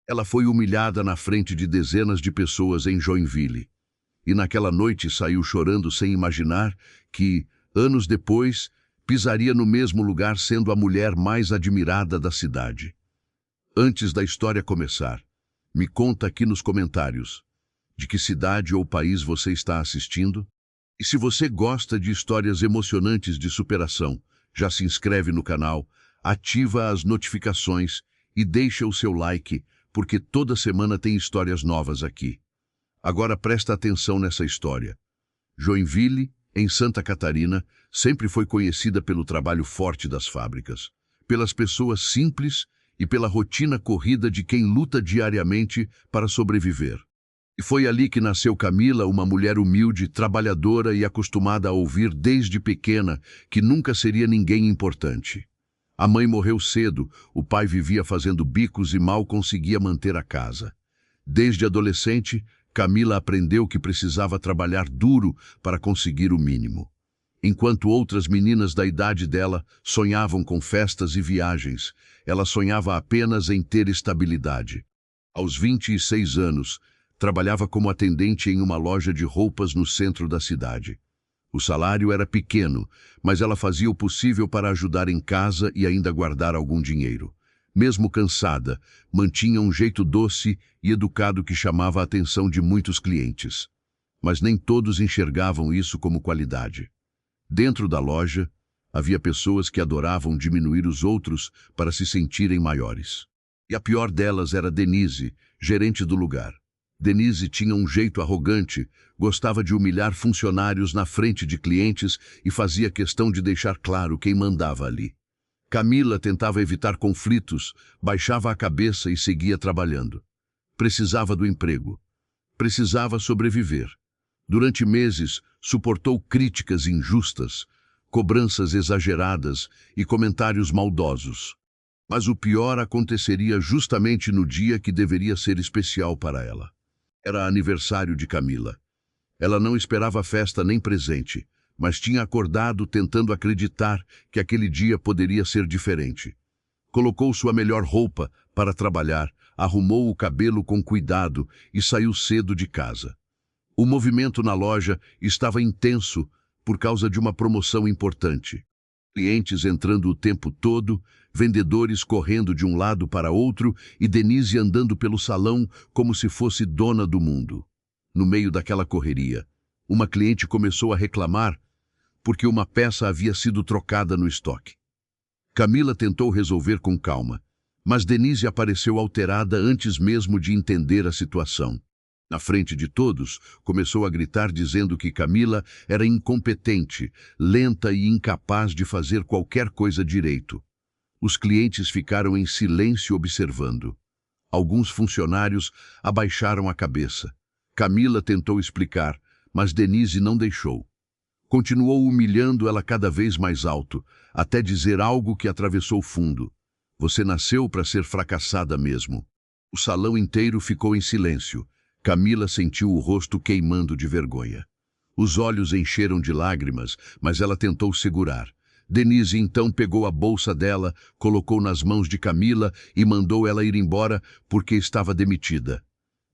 Ela foi humilhada na frente de dezenas de pessoas em Joinville. E naquela noite saiu chorando sem imaginar que, anos depois, pisaria no mesmo lugar sendo a mulher mais admirada da cidade. Antes da história começar, me conta aqui nos comentários de que cidade ou país você está assistindo. E se você gosta de histórias emocionantes de superação, já se inscreve no canal, ativa as notificações e deixa o seu like, porque toda semana tem histórias novas aqui. Agora presta atenção nessa história. Joinville, em Santa Catarina, sempre foi conhecida pelo trabalho forte das fábricas, pelas pessoas simples e pela rotina corrida de quem luta diariamente para sobreviver. E foi ali que nasceu Camila, uma mulher humilde, trabalhadora e acostumada a ouvir desde pequena que nunca seria ninguém importante. A mãe morreu cedo, o pai vivia fazendo bicos e mal conseguia manter a casa. Desde adolescente, Camila aprendeu que precisava trabalhar duro para conseguir o mínimo. Enquanto outras meninas da idade dela sonhavam com festas e viagens, ela sonhava apenas em ter estabilidade. Aos 26 anos, trabalhava como atendente em uma loja de roupas no centro da cidade. O salário era pequeno, mas ela fazia o possível para ajudar em casa e ainda guardar algum dinheiro. Mesmo cansada, mantinha um jeito doce e educado que chamava a atenção de muitos clientes. Mas nem todos enxergavam isso como qualidade. Dentro da loja, havia pessoas que adoravam diminuir os outros para se sentirem maiores. E a pior delas era Denise, gerente do lugar. Denise tinha um jeito arrogante, gostava de humilhar funcionários na frente de clientes e fazia questão de deixar claro quem mandava ali. Camila tentava evitar conflitos, baixava a cabeça e seguia trabalhando. Precisava do emprego. Precisava sobreviver. Durante meses, suportou críticas injustas, cobranças exageradas e comentários maldosos. Mas o pior aconteceria justamente no dia que deveria ser especial para ela. Era aniversário de Camila. Ela não esperava festa nem presente, mas tinha acordado tentando acreditar que aquele dia poderia ser diferente. Colocou sua melhor roupa para trabalhar, arrumou o cabelo com cuidado e saiu cedo de casa. O movimento na loja estava intenso por causa de uma promoção importante. Clientes entrando o tempo todo, vendedores correndo de um lado para outro e Denise andando pelo salão como se fosse dona do mundo. No meio daquela correria, uma cliente começou a reclamar porque uma peça havia sido trocada no estoque. Camila tentou resolver com calma, mas Denise apareceu alterada antes mesmo de entender a situação. Na frente de todos, começou a gritar dizendo que Camila era incompetente, lenta e incapaz de fazer qualquer coisa direito. Os clientes ficaram em silêncio observando. Alguns funcionários abaixaram a cabeça. Camila tentou explicar, mas Denise não deixou. Continuou humilhando ela cada vez mais alto, até dizer algo que atravessou fundo. Você nasceu para ser fracassada mesmo. O salão inteiro ficou em silêncio. Camila sentiu o rosto queimando de vergonha. Os olhos encheram de lágrimas, mas ela tentou segurar. Denise então pegou a bolsa dela, colocou nas mãos de Camila e mandou ela ir embora porque estava demitida.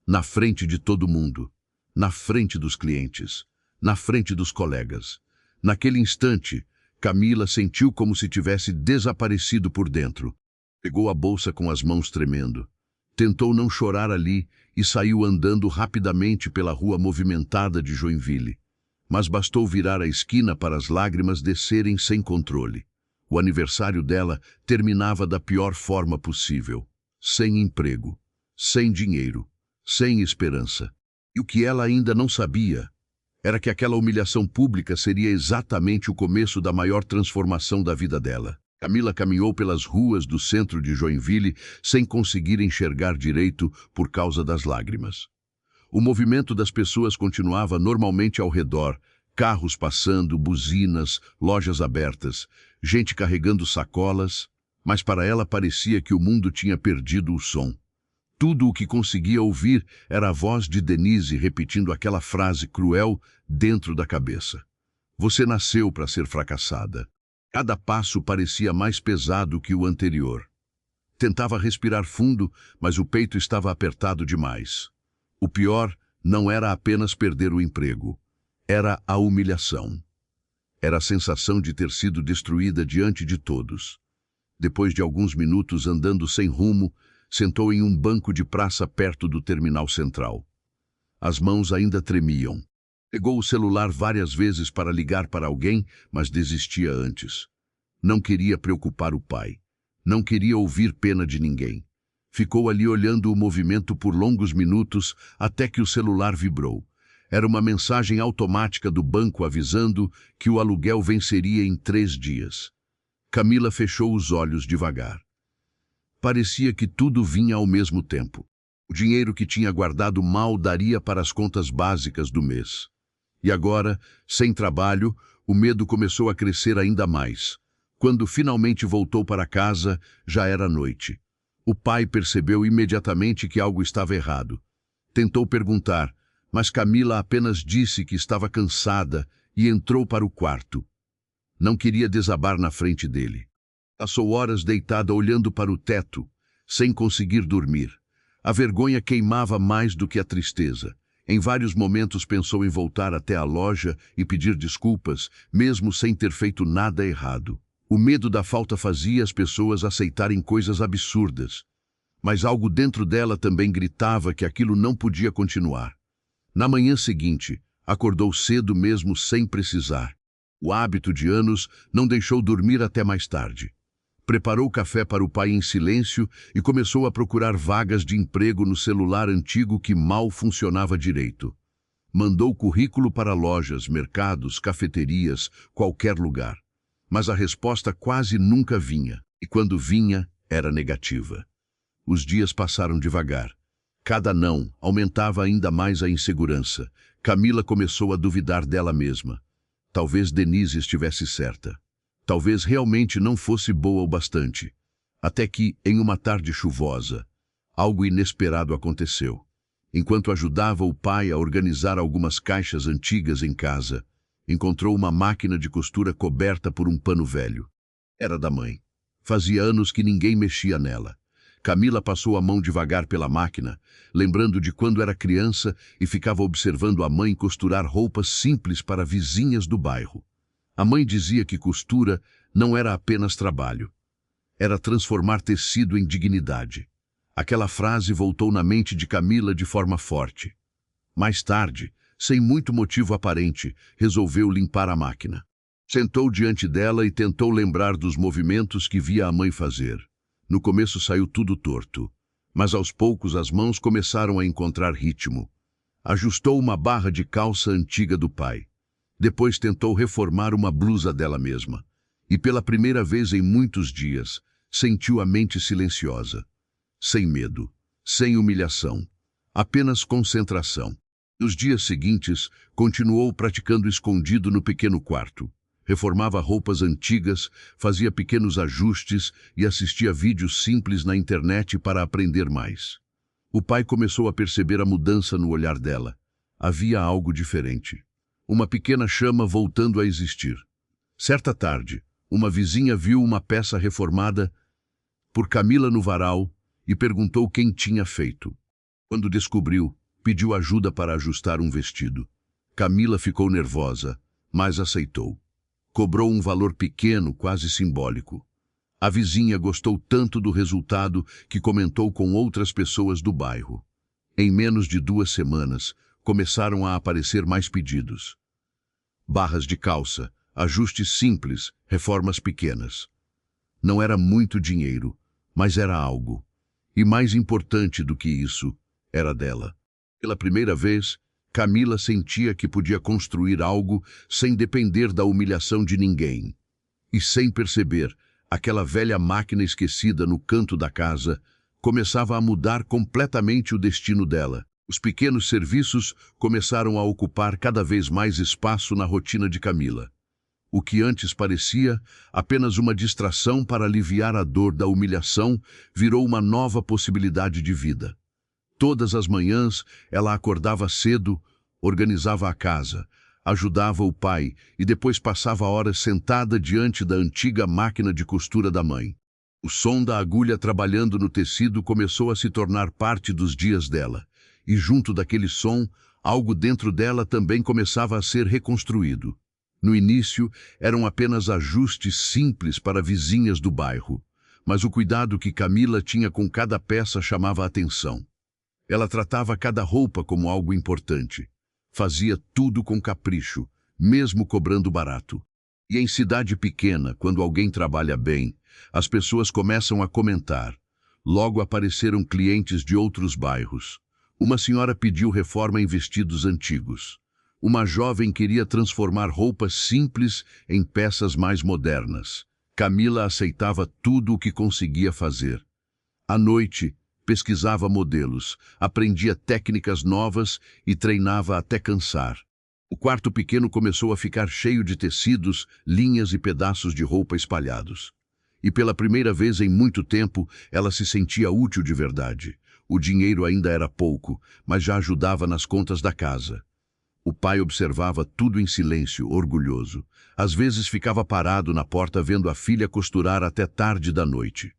Na frente de todo mundo, na frente dos clientes, na frente dos colegas. Naquele instante, Camila sentiu como se tivesse desaparecido por dentro. Pegou a bolsa com as mãos tremendo. Tentou não chorar ali e saiu andando rapidamente pela rua movimentada de Joinville. Mas bastou virar a esquina para as lágrimas descerem sem controle. O aniversário dela terminava da pior forma possível. Sem emprego, sem dinheiro, sem esperança. E o que ela ainda não sabia era que aquela humilhação pública seria exatamente o começo da maior transformação da vida dela. Camila caminhou pelas ruas do centro de Joinville sem conseguir enxergar direito por causa das lágrimas. O movimento das pessoas continuava normalmente ao redor, carros passando, buzinas, lojas abertas, gente carregando sacolas, mas para ela parecia que o mundo tinha perdido o som. Tudo o que conseguia ouvir era a voz de Denise repetindo aquela frase cruel dentro da cabeça. Você nasceu para ser fracassada. Cada passo parecia mais pesado que o anterior. Tentava respirar fundo, mas o peito estava apertado demais. O pior não era apenas perder o emprego. Era a humilhação. Era a sensação de ter sido destruída diante de todos. Depois de alguns minutos andando sem rumo, sentou em um banco de praça perto do terminal central. As mãos ainda tremiam. Pegou o celular várias vezes para ligar para alguém, mas desistia antes. Não queria preocupar o pai. Não queria ouvir pena de ninguém. Ficou ali olhando o movimento por longos minutos até que o celular vibrou. Era uma mensagem automática do banco avisando que o aluguel venceria em 3 dias. Camila fechou os olhos devagar. Parecia que tudo vinha ao mesmo tempo. O dinheiro que tinha guardado mal daria para as contas básicas do mês. E agora, sem trabalho, o medo começou a crescer ainda mais. Quando finalmente voltou para casa, já era noite. O pai percebeu imediatamente que algo estava errado. Tentou perguntar, mas Camila apenas disse que estava cansada e entrou para o quarto. Não queria desabar na frente dele. Passou horas deitada olhando para o teto, sem conseguir dormir. A vergonha queimava mais do que a tristeza. Em vários momentos pensou em voltar até a loja e pedir desculpas, mesmo sem ter feito nada errado. O medo da falta fazia as pessoas aceitarem coisas absurdas. Mas algo dentro dela também gritava que aquilo não podia continuar. Na manhã seguinte, acordou cedo mesmo sem precisar. O hábito de anos não deixou dormir até mais tarde. Preparou café para o pai em silêncio e começou a procurar vagas de emprego no celular antigo que mal funcionava direito. Mandou currículo para lojas, mercados, cafeterias, qualquer lugar. Mas a resposta quase nunca vinha, e quando vinha, era negativa. Os dias passaram devagar. Cada não aumentava ainda mais a insegurança. Camila começou a duvidar dela mesma. Talvez Denise estivesse certa. Talvez realmente não fosse boa o bastante. Até que, em uma tarde chuvosa, algo inesperado aconteceu. Enquanto ajudava o pai a organizar algumas caixas antigas em casa, encontrou uma máquina de costura coberta por um pano velho. Era da mãe. Fazia anos que ninguém mexia nela. Camila passou a mão devagar pela máquina, lembrando de quando era criança e ficava observando a mãe costurar roupas simples para vizinhas do bairro. A mãe dizia que costura não era apenas trabalho. Era transformar tecido em dignidade. Aquela frase voltou na mente de Camila de forma forte. Mais tarde, sem muito motivo aparente, resolveu limpar a máquina. Sentou diante dela e tentou lembrar dos movimentos que via a mãe fazer. No começo saiu tudo torto, mas aos poucos as mãos começaram a encontrar ritmo. Ajustou uma barra de calça antiga do pai. Depois tentou reformar uma blusa dela mesma. E pela primeira vez em muitos dias, sentiu a mente silenciosa. Sem medo, sem humilhação, apenas concentração. Nos dias seguintes, continuou praticando escondido no pequeno quarto. Reformava roupas antigas, fazia pequenos ajustes e assistia vídeos simples na internet para aprender mais. O pai começou a perceber a mudança no olhar dela. Havia algo diferente. Uma pequena chama voltando a existir. Certa tarde, uma vizinha viu uma peça reformada por Camila no varal e perguntou quem tinha feito. Quando descobriu, pediu ajuda para ajustar um vestido. Camila ficou nervosa, mas aceitou. Cobrou um valor pequeno, quase simbólico. A vizinha gostou tanto do resultado que comentou com outras pessoas do bairro. Em menos de 2 semanas, começaram a aparecer mais pedidos. Barras de calça, ajustes simples, reformas pequenas. Não era muito dinheiro, mas era algo. E mais importante do que isso, era dela. Pela primeira vez, Camila sentia que podia construir algo sem depender da humilhação de ninguém. E sem perceber, aquela velha máquina esquecida no canto da casa começava a mudar completamente o destino dela. Os pequenos serviços começaram a ocupar cada vez mais espaço na rotina de Camila. O que antes parecia apenas uma distração para aliviar a dor da humilhação virou uma nova possibilidade de vida. Todas as manhãs, ela acordava cedo, organizava a casa, ajudava o pai e depois passava horas sentada diante da antiga máquina de costura da mãe. O som da agulha trabalhando no tecido começou a se tornar parte dos dias dela, e junto daquele som, algo dentro dela também começava a ser reconstruído. No início, eram apenas ajustes simples para vizinhas do bairro, mas o cuidado que Camila tinha com cada peça chamava a atenção. Ela tratava cada roupa como algo importante. Fazia tudo com capricho, mesmo cobrando barato. E em cidade pequena, quando alguém trabalha bem, as pessoas começam a comentar. Logo apareceram clientes de outros bairros. Uma senhora pediu reforma em vestidos antigos. Uma jovem queria transformar roupas simples em peças mais modernas. Camila aceitava tudo o que conseguia fazer. À noite, pesquisava modelos, aprendia técnicas novas e treinava até cansar. O quarto pequeno começou a ficar cheio de tecidos, linhas e pedaços de roupa espalhados. E pela primeira vez em muito tempo, ela se sentia útil de verdade. O dinheiro ainda era pouco, mas já ajudava nas contas da casa. O pai observava tudo em silêncio, orgulhoso. Às vezes ficava parado na porta vendo a filha costurar até tarde da noite.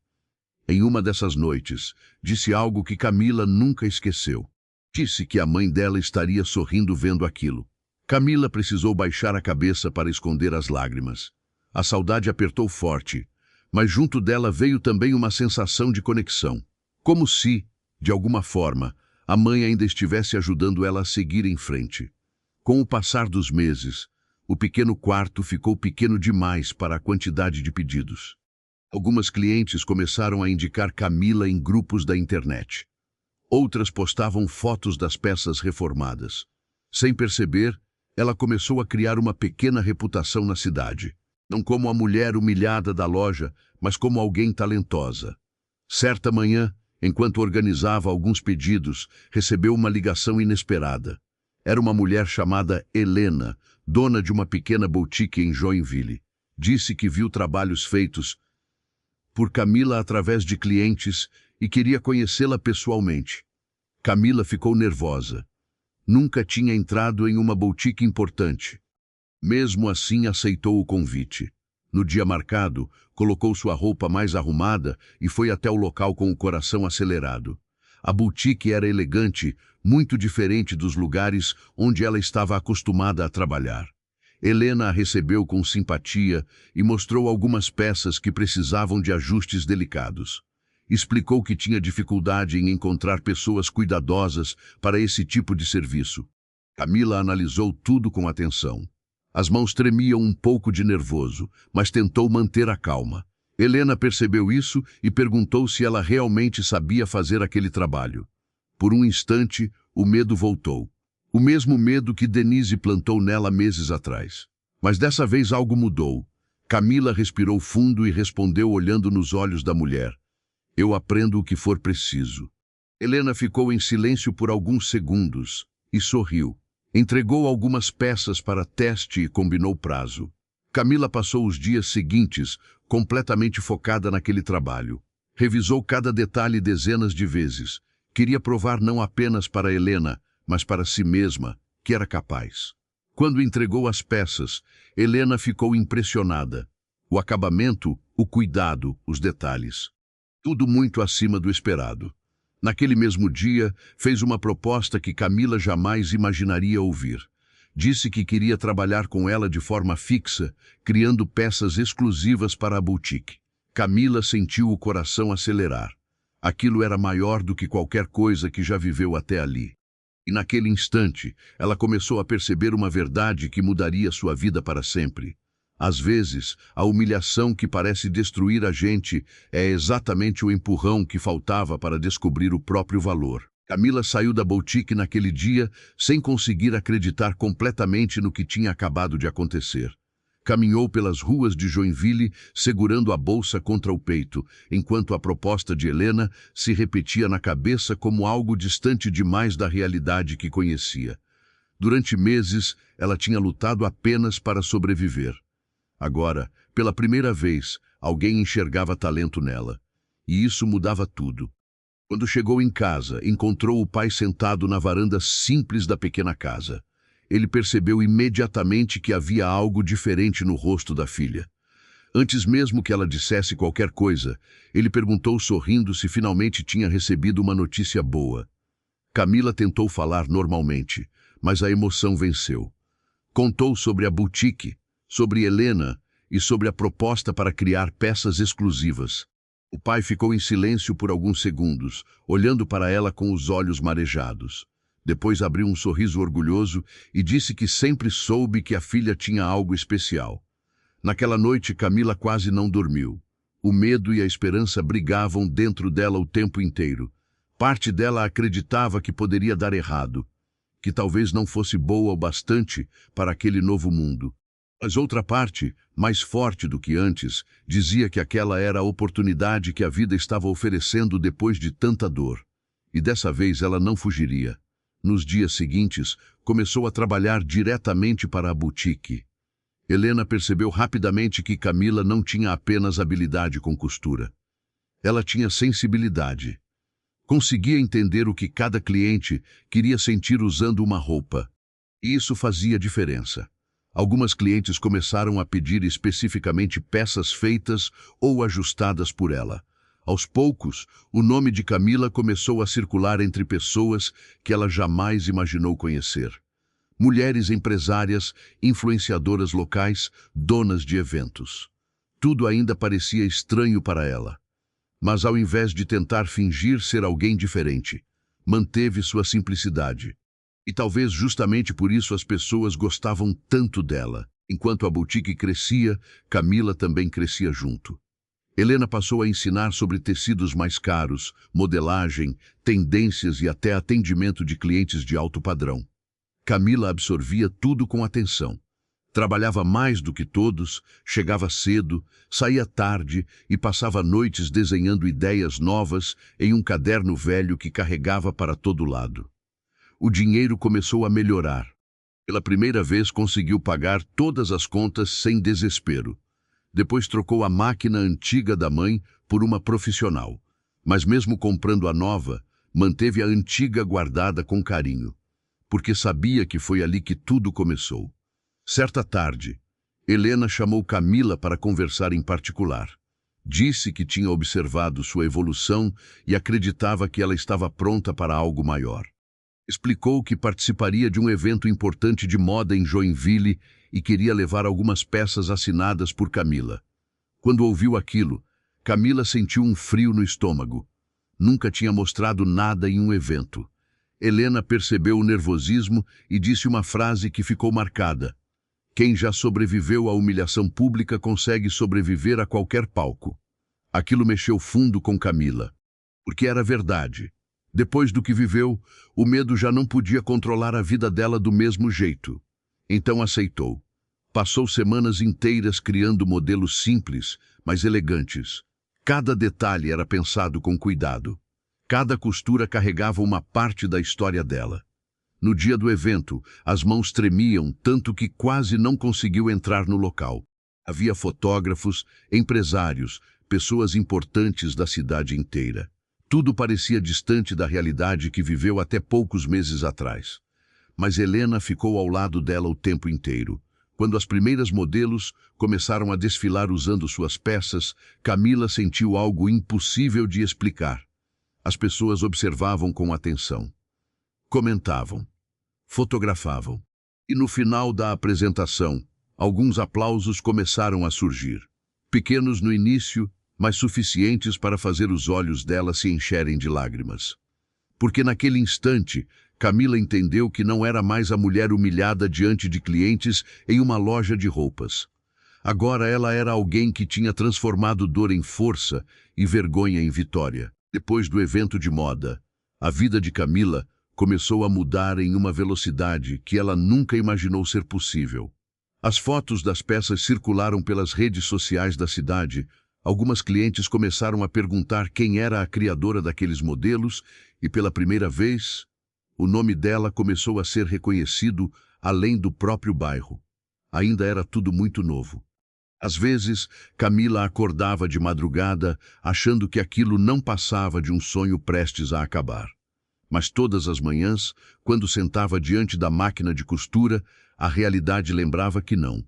Em uma dessas noites, disse algo que Camila nunca esqueceu. Disse que a mãe dela estaria sorrindo vendo aquilo. Camila precisou baixar a cabeça para esconder as lágrimas. A saudade apertou forte, mas junto dela veio também uma sensação de conexão. Como se, de alguma forma, a mãe ainda estivesse ajudando ela a seguir em frente. Com o passar dos meses, o pequeno quarto ficou pequeno demais para a quantidade de pedidos. Algumas clientes começaram a indicar Camila em grupos da internet. Outras postavam fotos das peças reformadas. Sem perceber, ela começou a criar uma pequena reputação na cidade. Não como a mulher humilhada da loja, mas como alguém talentosa. Certa manhã, enquanto organizava alguns pedidos, recebeu uma ligação inesperada. Era uma mulher chamada Helena, dona de uma pequena boutique em Joinville. Disse que viu trabalhos feitos por Camila através de clientes e queria conhecê-la pessoalmente. Camila ficou nervosa. Nunca tinha entrado em uma boutique importante. Mesmo assim, aceitou o convite. No dia marcado, colocou sua roupa mais arrumada e foi até o local com o coração acelerado. A boutique era elegante, muito diferente dos lugares onde ela estava acostumada a trabalhar. Helena a recebeu com simpatia e mostrou algumas peças que precisavam de ajustes delicados. Explicou que tinha dificuldade em encontrar pessoas cuidadosas para esse tipo de serviço. Camila analisou tudo com atenção. As mãos tremiam um pouco de nervoso, mas tentou manter a calma. Helena percebeu isso e perguntou se ela realmente sabia fazer aquele trabalho. Por um instante, o medo voltou. O mesmo medo que Denise plantou nela meses atrás. Mas dessa vez algo mudou. Camila respirou fundo e respondeu olhando nos olhos da mulher. Eu aprendo o que for preciso. Helena ficou em silêncio por alguns segundos e sorriu. Entregou algumas peças para teste e combinou prazo. Camila passou os dias seguintes completamente focada naquele trabalho. Revisou cada detalhe dezenas de vezes. Queria provar não apenas para Helena, mas para si mesma, que era capaz. Quando entregou as peças, Helena ficou impressionada. O acabamento, o cuidado, os detalhes. Tudo muito acima do esperado. Naquele mesmo dia, fez uma proposta que Camila jamais imaginaria ouvir. Disse que queria trabalhar com ela de forma fixa, criando peças exclusivas para a boutique. Camila sentiu o coração acelerar. Aquilo era maior do que qualquer coisa que já viveu até ali. E naquele instante, ela começou a perceber uma verdade que mudaria sua vida para sempre. Às vezes, a humilhação que parece destruir a gente é exatamente o empurrão que faltava para descobrir o próprio valor. Camila saiu da boutique naquele dia sem conseguir acreditar completamente no que tinha acabado de acontecer. Caminhou pelas ruas de Joinville segurando a bolsa contra o peito, enquanto a proposta de Helena se repetia na cabeça como algo distante demais da realidade que conhecia. Durante meses, ela tinha lutado apenas para sobreviver. Agora, pela primeira vez, alguém enxergava talento nela. E isso mudava tudo. Quando chegou em casa, encontrou o pai sentado na varanda simples da pequena casa. Ele percebeu imediatamente que havia algo diferente no rosto da filha. Antes mesmo que ela dissesse qualquer coisa, ele perguntou sorrindo se finalmente tinha recebido uma notícia boa. Camila tentou falar normalmente, mas a emoção venceu. Contou sobre a boutique, sobre Helena e sobre a proposta para criar peças exclusivas. O pai ficou em silêncio por alguns segundos, olhando para ela com os olhos marejados. Depois abriu um sorriso orgulhoso e disse que sempre soube que a filha tinha algo especial. Naquela noite, Camila quase não dormiu. O medo e a esperança brigavam dentro dela o tempo inteiro. Parte dela acreditava que poderia dar errado, que talvez não fosse boa o bastante para aquele novo mundo. Mas outra parte, mais forte do que antes, dizia que aquela era a oportunidade que a vida estava oferecendo depois de tanta dor. E dessa vez ela não fugiria. Nos dias seguintes, começou a trabalhar diretamente para a boutique. Helena percebeu rapidamente que Camila não tinha apenas habilidade com costura. Ela tinha sensibilidade. Conseguia entender o que cada cliente queria sentir usando uma roupa. E isso fazia diferença. Algumas clientes começaram a pedir especificamente peças feitas ou ajustadas por ela. Aos poucos, o nome de Camila começou a circular entre pessoas que ela jamais imaginou conhecer. Mulheres empresárias, influenciadoras locais, donas de eventos. Tudo ainda parecia estranho para ela. Mas ao invés de tentar fingir ser alguém diferente, manteve sua simplicidade. E talvez justamente por isso as pessoas gostavam tanto dela. Enquanto a boutique crescia, Camila também crescia junto. Helena passou a ensinar sobre tecidos mais caros, modelagem, tendências e até atendimento de clientes de alto padrão. Camila absorvia tudo com atenção. Trabalhava mais do que todos, chegava cedo, saía tarde e passava noites desenhando ideias novas em um caderno velho que carregava para todo lado. O dinheiro começou a melhorar. Pela primeira vez conseguiu pagar todas as contas sem desespero. Depois trocou a máquina antiga da mãe por uma profissional. Mas mesmo comprando a nova, manteve a antiga guardada com carinho. Porque sabia que foi ali que tudo começou. Certa tarde, Helena chamou Camila para conversar em particular. Disse que tinha observado sua evolução e acreditava que ela estava pronta para algo maior. Explicou que participaria de um evento importante de moda em Joinville e queria levar algumas peças assinadas por Camila. Quando ouviu aquilo, Camila sentiu um frio no estômago. Nunca tinha mostrado nada em um evento. Helena percebeu o nervosismo e disse uma frase que ficou marcada. Quem já sobreviveu à humilhação pública consegue sobreviver a qualquer palco. Aquilo mexeu fundo com Camila, porque era verdade. Depois do que viveu, o medo já não podia controlar a vida dela do mesmo jeito. Então aceitou. Passou semanas inteiras criando modelos simples, mas elegantes. Cada detalhe era pensado com cuidado. Cada costura carregava uma parte da história dela. No dia do evento, as mãos tremiam tanto que quase não conseguiu entrar no local. Havia fotógrafos, empresários, pessoas importantes da cidade inteira. Tudo parecia distante da realidade que viveu até poucos meses atrás. Mas Helena ficou ao lado dela o tempo inteiro. Quando as primeiras modelos começaram a desfilar usando suas peças, Camila sentiu algo impossível de explicar. As pessoas observavam com atenção. Comentavam. Fotografavam. E no final da apresentação, alguns aplausos começaram a surgir. Pequenos no início, mas suficientes para fazer os olhos dela se encherem de lágrimas. Porque naquele instante, Camila entendeu que não era mais a mulher humilhada diante de clientes em uma loja de roupas. Agora ela era alguém que tinha transformado dor em força e vergonha em vitória. Depois do evento de moda, a vida de Camila começou a mudar em uma velocidade que ela nunca imaginou ser possível. As fotos das peças circularam pelas redes sociais da cidade. Algumas clientes começaram a perguntar quem era a criadora daqueles modelos e, pela primeira vez, o nome dela começou a ser reconhecido além do próprio bairro. Ainda era tudo muito novo. Às vezes, Camila acordava de madrugada, achando que aquilo não passava de um sonho prestes a acabar. Mas todas as manhãs, quando sentava diante da máquina de costura, a realidade lembrava que não.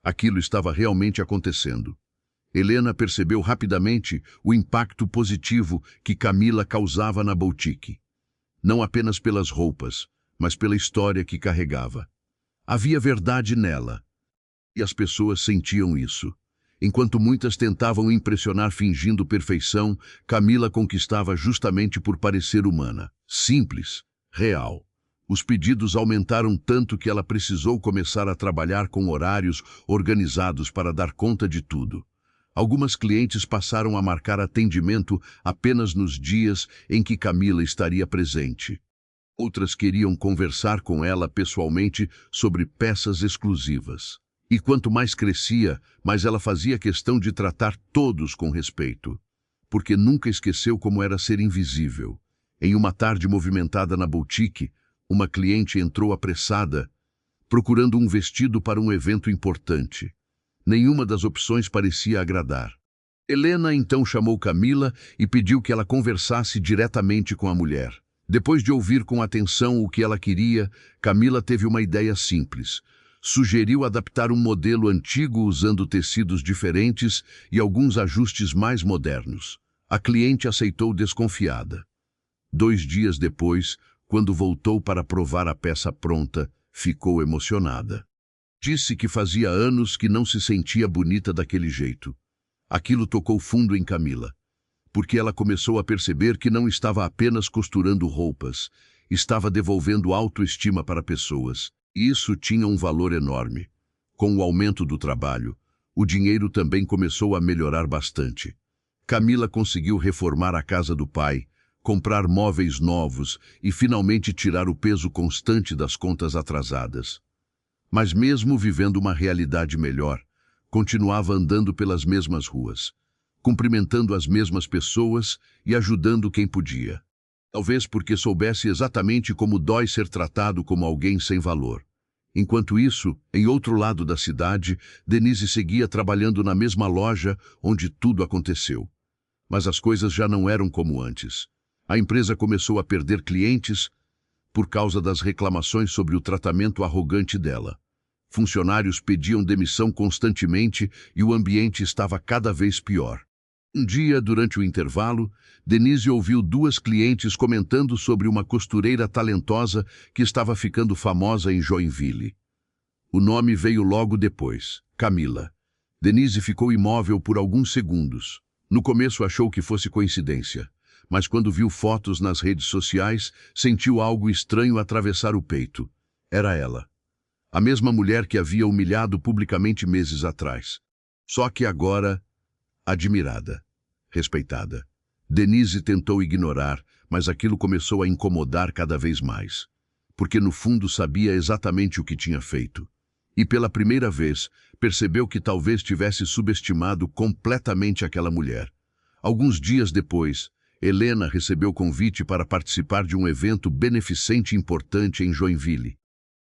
Aquilo estava realmente acontecendo. Helena percebeu rapidamente o impacto positivo que Camila causava na boutique. Não apenas pelas roupas, mas pela história que carregava. Havia verdade nela, e as pessoas sentiam isso. Enquanto muitas tentavam impressionar fingindo perfeição, Camila conquistava justamente por parecer humana, simples, real. Os pedidos aumentaram tanto que ela precisou começar a trabalhar com horários organizados para dar conta de tudo. Algumas clientes passaram a marcar atendimento apenas nos dias em que Camila estaria presente. Outras queriam conversar com ela pessoalmente sobre peças exclusivas. E quanto mais crescia, mais ela fazia questão de tratar todos com respeito. Porque nunca esqueceu como era ser invisível. Em uma tarde movimentada na boutique, uma cliente entrou apressada, procurando um vestido para um evento importante. Nenhuma das opções parecia agradar. Helena então chamou Camila e pediu que ela conversasse diretamente com a mulher. Depois de ouvir com atenção o que ela queria, Camila teve uma ideia simples. Sugeriu adaptar um modelo antigo usando tecidos diferentes e alguns ajustes mais modernos. A cliente aceitou desconfiada. 2 dias depois, quando voltou para provar a peça pronta, ficou emocionada. Disse que fazia anos que não se sentia bonita daquele jeito. Aquilo tocou fundo em Camila, porque ela começou a perceber que não estava apenas costurando roupas, estava devolvendo autoestima para pessoas. E isso tinha um valor enorme. Com o aumento do trabalho, o dinheiro também começou a melhorar bastante. Camila conseguiu reformar a casa do pai, comprar móveis novos e finalmente tirar o peso constante das contas atrasadas. Mas mesmo vivendo uma realidade melhor, continuava andando pelas mesmas ruas, cumprimentando as mesmas pessoas e ajudando quem podia. Talvez porque soubesse exatamente como dói ser tratado como alguém sem valor. Enquanto isso, em outro lado da cidade, Denise seguia trabalhando na mesma loja onde tudo aconteceu. Mas as coisas já não eram como antes. A empresa começou a perder clientes por causa das reclamações sobre o tratamento arrogante dela. Funcionários pediam demissão constantemente e o ambiente estava cada vez pior. Um dia, durante o intervalo, Denise ouviu 2 clientes comentando sobre uma costureira talentosa que estava ficando famosa em Joinville. O nome veio logo depois, Camila. Denise ficou imóvel por alguns segundos. No começo achou que fosse coincidência, mas quando viu fotos nas redes sociais, sentiu algo estranho atravessar o peito. Era ela. A mesma mulher que havia humilhado publicamente meses atrás. Só que agora, admirada, respeitada. Denise tentou ignorar, mas aquilo começou a incomodar cada vez mais. Porque no fundo sabia exatamente o que tinha feito. E pela primeira vez, percebeu que talvez tivesse subestimado completamente aquela mulher. Alguns dias depois, Helena recebeu convite para participar de um evento beneficente importante em Joinville.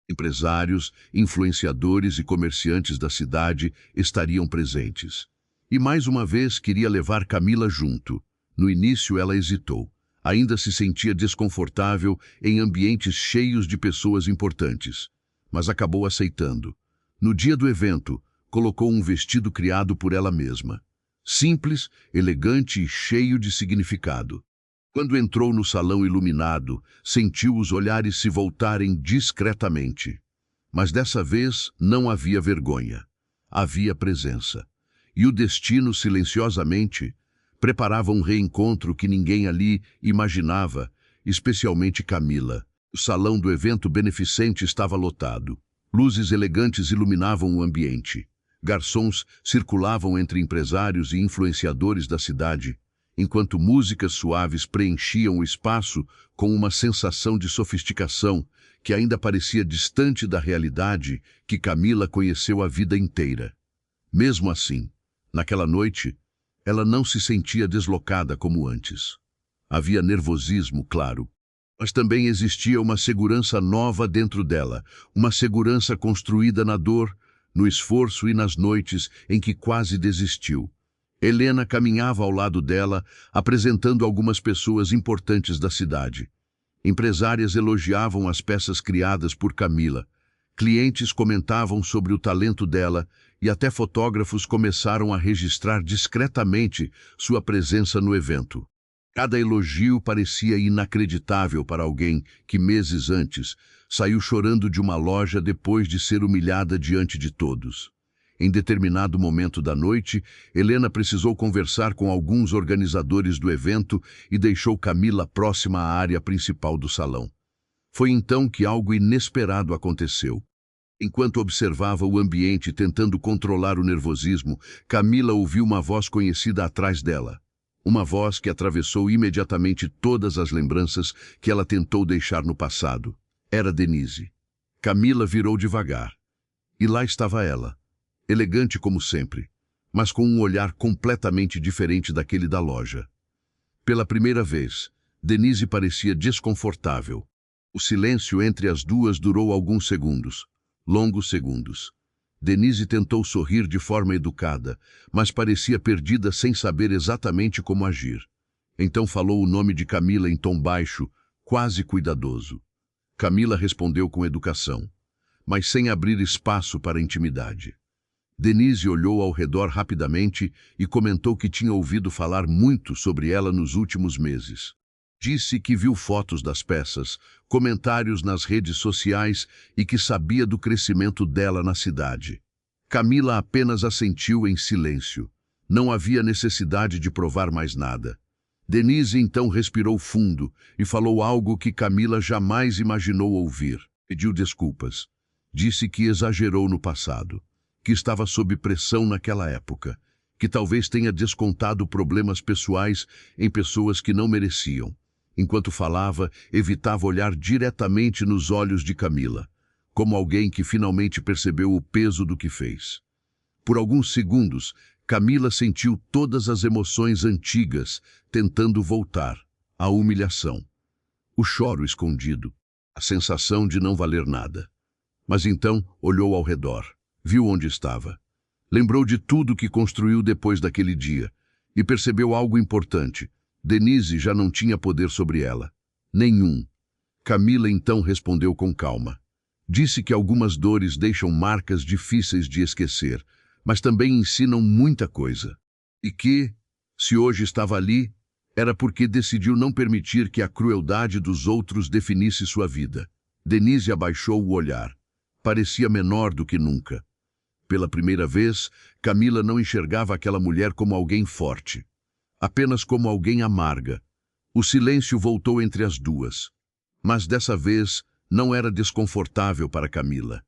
Empresários, influenciadores e comerciantes da cidade estariam presentes. E mais uma vez queria levar Camila junto. No início ela hesitou. Ainda se sentia desconfortável em ambientes cheios de pessoas importantes. Mas acabou aceitando. No dia do evento, colocou um vestido criado por ela mesma. Simples, elegante e cheio de significado. Quando entrou no salão iluminado, sentiu os olhares se voltarem discretamente. Mas dessa vez não havia vergonha. Havia presença. E o destino, silenciosamente, preparava um reencontro que ninguém ali imaginava, especialmente Camila. O salão do evento beneficente estava lotado. Luzes elegantes iluminavam o ambiente. Garçons circulavam entre empresários e influenciadores da cidade, enquanto músicas suaves preenchiam o espaço com uma sensação de sofisticação que ainda parecia distante da realidade que Camila conheceu a vida inteira. Mesmo assim, naquela noite, ela não se sentia deslocada como antes. Havia nervosismo, claro, mas também existia uma segurança nova dentro dela, uma segurança construída na dor, no esforço e nas noites em que quase desistiu. Helena caminhava ao lado dela, apresentando algumas pessoas importantes da cidade. Empresárias elogiavam as peças criadas por Camila. Clientes comentavam sobre o talento dela e até fotógrafos começaram a registrar discretamente sua presença no evento. Cada elogio parecia inacreditável para alguém que, meses antes, saiu chorando de uma loja depois de ser humilhada diante de todos. Em determinado momento da noite, Helena precisou conversar com alguns organizadores do evento e deixou Camila próxima à área principal do salão. Foi então que algo inesperado aconteceu. Enquanto observava o ambiente tentando controlar o nervosismo, Camila ouviu uma voz conhecida atrás dela. Uma voz que atravessou imediatamente todas as lembranças que ela tentou deixar no passado. Era Denise. Camila virou devagar. E lá estava ela, elegante como sempre, mas com um olhar completamente diferente daquele da loja. Pela primeira vez, Denise parecia desconfortável. O silêncio entre as duas durou alguns segundos, longos segundos. Denise tentou sorrir de forma educada, mas parecia perdida sem saber exatamente como agir. Então falou o nome de Camila em tom baixo, quase cuidadoso. Camila respondeu com educação, mas sem abrir espaço para intimidade. Denise olhou ao redor rapidamente e comentou que tinha ouvido falar muito sobre ela nos últimos meses. Disse que viu fotos das peças, comentários nas redes sociais e que sabia do crescimento dela na cidade. Camila apenas assentiu em silêncio. Não havia necessidade de provar mais nada. Denise então respirou fundo e falou algo que Camila jamais imaginou ouvir. Pediu desculpas. Disse que exagerou no passado, que estava sob pressão naquela época, que talvez tenha descontado problemas pessoais em pessoas que não mereciam. Enquanto falava, evitava olhar diretamente nos olhos de Camila, como alguém que finalmente percebeu o peso do que fez. Por alguns segundos, Camila sentiu todas as emoções antigas tentando voltar. A humilhação, o choro escondido, a sensação de não valer nada. Mas então olhou ao redor, viu onde estava. Lembrou de tudo que construiu depois daquele dia e percebeu algo importante. Denise já não tinha poder sobre ela. Nenhum. Camila então respondeu com calma. Disse que algumas dores deixam marcas difíceis de esquecer, mas também ensinam muita coisa. E que, se hoje estava ali, era porque decidiu não permitir que a crueldade dos outros definisse sua vida. Denise abaixou o olhar. Parecia menor do que nunca. Pela primeira vez, Camila não enxergava aquela mulher como alguém forte, apenas como alguém amarga. O silêncio voltou entre as duas. Mas dessa vez não era desconfortável para Camila.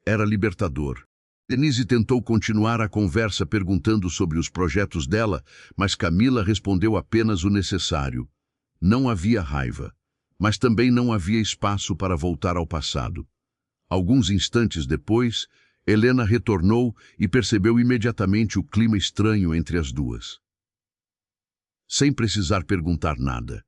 Era libertador. Denise tentou continuar a conversa perguntando sobre os projetos dela, mas Camila respondeu apenas o necessário. Não havia raiva, mas também não havia espaço para voltar ao passado. Alguns instantes depois, Helena retornou e percebeu imediatamente o clima estranho entre as duas. Sem precisar perguntar nada,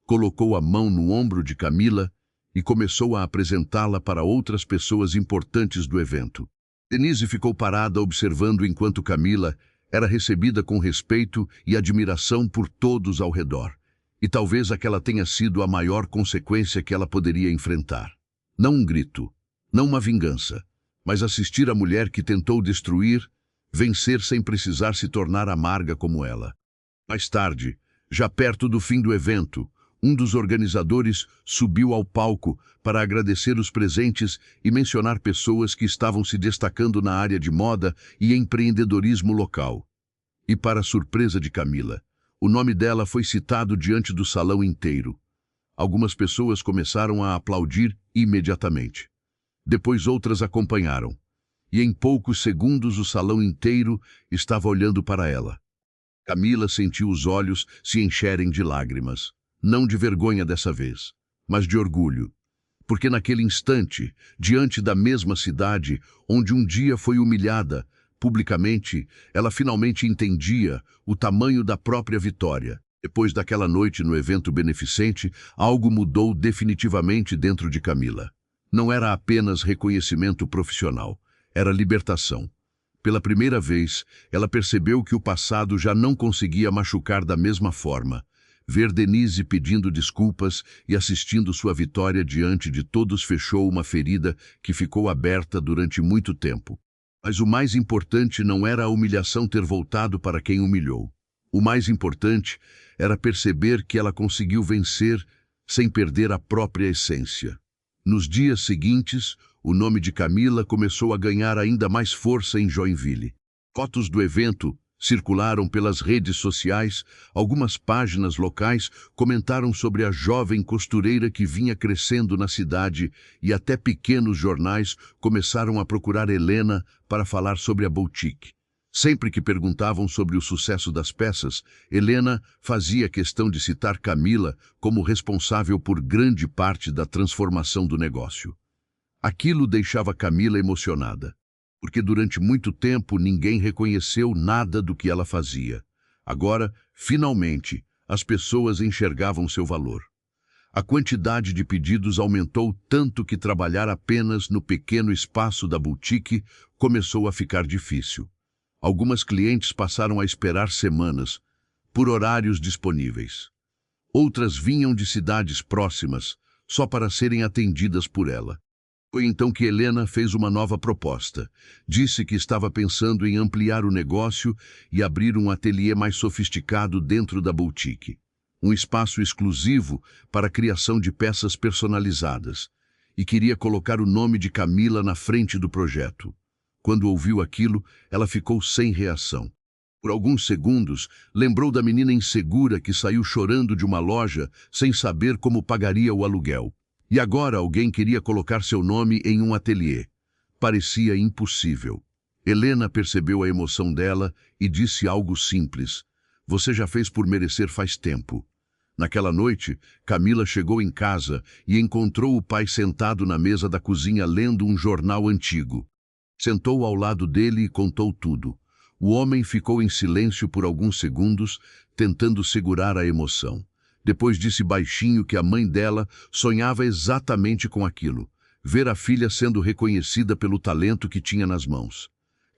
colocou a mão no ombro de Camila e começou a apresentá-la para outras pessoas importantes do evento. Denise ficou parada observando enquanto Camila era recebida com respeito e admiração por todos ao redor. E talvez aquela tenha sido a maior consequência que ela poderia enfrentar. Não um grito, não uma vingança, mas assistir a mulher que tentou destruir, vencer sem precisar se tornar amarga como ela. Mais tarde, já perto do fim do evento, um dos organizadores subiu ao palco para agradecer os presentes e mencionar pessoas que estavam se destacando na área de moda e empreendedorismo local. E para surpresa de Camila, o nome dela foi citado diante do salão inteiro. Algumas pessoas começaram a aplaudir imediatamente. Depois outras acompanharam. E em poucos segundos o salão inteiro estava olhando para ela. Camila sentiu os olhos se encherem de lágrimas. Não de vergonha dessa vez, mas de orgulho. Porque naquele instante, diante da mesma cidade, onde um dia foi humilhada, publicamente, ela finalmente entendia o tamanho da própria vitória. Depois daquela noite no evento beneficente, algo mudou definitivamente dentro de Camila. Não era apenas reconhecimento profissional, era libertação. Pela primeira vez, ela percebeu que o passado já não conseguia machucar da mesma forma. Ver Denise pedindo desculpas e assistindo sua vitória diante de todos fechou uma ferida que ficou aberta durante muito tempo. Mas o mais importante não era a humilhação ter voltado para quem humilhou. O mais importante era perceber que ela conseguiu vencer sem perder a própria essência. Nos dias seguintes, o nome de Camila começou a ganhar ainda mais força em Joinville. Fotos do evento circularam pelas redes sociais, algumas páginas locais comentaram sobre a jovem costureira que vinha crescendo na cidade e até pequenos jornais começaram a procurar Helena para falar sobre a boutique. Sempre que perguntavam sobre o sucesso das peças, Helena fazia questão de citar Camila como responsável por grande parte da transformação do negócio. Aquilo deixava Camila emocionada, porque durante muito tempo ninguém reconheceu nada do que ela fazia. Agora, finalmente, as pessoas enxergavam seu valor. A quantidade de pedidos aumentou tanto que trabalhar apenas no pequeno espaço da boutique começou a ficar difícil. Algumas clientes passaram a esperar semanas por horários disponíveis. Outras vinham de cidades próximas só para serem atendidas por ela. Foi então que Helena fez uma nova proposta. Disse que estava pensando em ampliar o negócio e abrir um ateliê mais sofisticado dentro da boutique. Um espaço exclusivo para a criação de peças personalizadas. E queria colocar o nome de Camila na frente do projeto. Quando ouviu aquilo, ela ficou sem reação. Por alguns segundos, lembrou da menina insegura que saiu chorando de uma loja sem saber como pagaria o aluguel. E agora alguém queria colocar seu nome em um ateliê. Parecia impossível. Helena percebeu a emoção dela e disse algo simples. Você já fez por merecer faz tempo. Naquela noite, Camila chegou em casa e encontrou o pai sentado na mesa da cozinha lendo um jornal antigo. Sentou ao lado dele e contou tudo. O homem ficou em silêncio por alguns segundos, tentando segurar a emoção. Depois disse baixinho que a mãe dela sonhava exatamente com aquilo, ver a filha sendo reconhecida pelo talento que tinha nas mãos.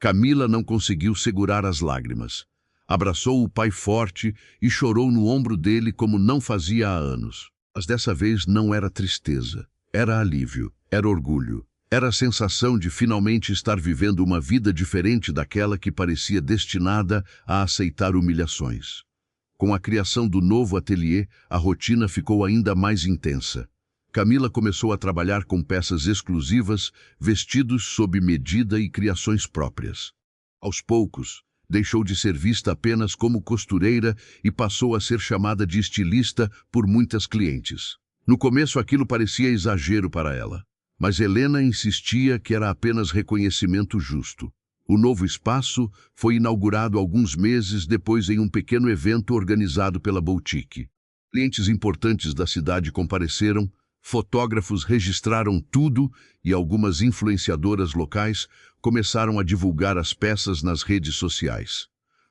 Camila não conseguiu segurar as lágrimas. Abraçou o pai forte e chorou no ombro dele como não fazia há anos. Mas dessa vez não era tristeza, era alívio, era orgulho. Era a sensação de finalmente estar vivendo uma vida diferente daquela que parecia destinada a aceitar humilhações. Com a criação do novo ateliê, a rotina ficou ainda mais intensa. Camila começou a trabalhar com peças exclusivas, vestidos sob medida e criações próprias. Aos poucos, deixou de ser vista apenas como costureira e passou a ser chamada de estilista por muitas clientes. No começo aquilo parecia exagero para ela, mas Helena insistia que era apenas reconhecimento justo. O novo espaço foi inaugurado alguns meses depois em um pequeno evento organizado pela boutique. Clientes importantes da cidade compareceram, fotógrafos registraram tudo e algumas influenciadoras locais começaram a divulgar as peças nas redes sociais.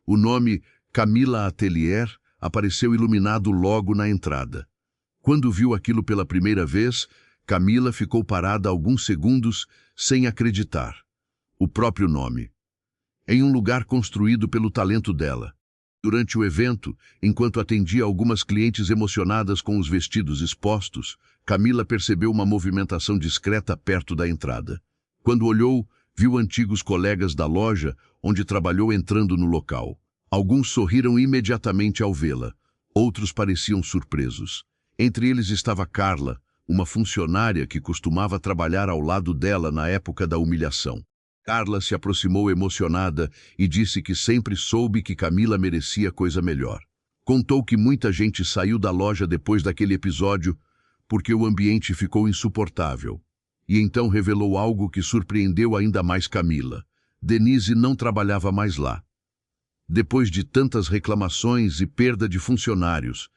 O nome Camila Atelier apareceu iluminado logo na entrada. Quando viu aquilo pela primeira vez, Camila ficou parada alguns segundos sem acreditar. O próprio nome. Em um lugar construído pelo talento dela. Durante o evento, enquanto atendia algumas clientes emocionadas com os vestidos expostos, Camila percebeu uma movimentação discreta perto da entrada. Quando olhou, viu antigos colegas da loja onde trabalhou entrando no local. Alguns sorriram imediatamente ao vê-la, outros pareciam surpresos. Entre eles estava Carla, uma funcionária que costumava trabalhar ao lado dela na época da humilhação. Carla se aproximou emocionada e disse que sempre soube que Camila merecia coisa melhor. Contou que muita gente saiu da loja depois daquele episódio porque o ambiente ficou insuportável. E então revelou algo que surpreendeu ainda mais Camila. Denise não trabalhava mais lá. Depois de tantas reclamações e perda de funcionários,